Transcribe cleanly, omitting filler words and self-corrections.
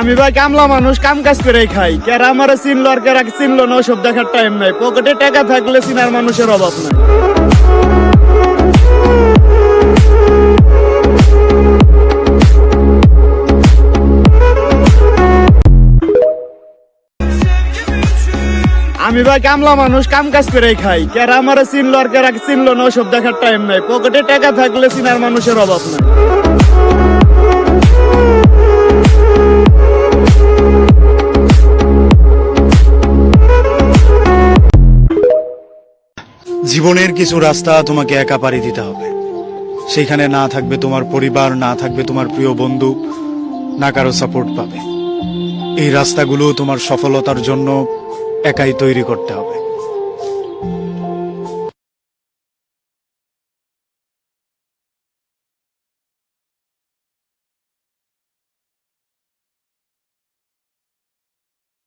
আমি ভাই কামলা মানুষ, কাম কাজ করে খাই। কেরা আমারে চিনলো আর কেরা চিনলো না ওসব দেখার টাইম নাই। পকেটে টাকা থাকলে চিনার মানুষের অভাব নাই। আমি ভাই কামলা মানুষ, কাম কাজ করে খাই। কেরা আমারে চিনলো আর কেরা চিনলো না ওসব দেখার টাইম নাই। পকেটে টাকা থাকলে চিনার মানুষের অভাব নাই। জীবনের কিছু রাস্তা তোমাকে একা পাড়ি দিতে হবে। সেখানে না থাকবে তোমার পরিবার, না থাকবে তোমার প্রিয় বন্ধু, না কারো সাপোর্ট পাবে। এই রাস্তাগুলো তোমার সফলতার জন্য একাই তৈরি করতে হবে।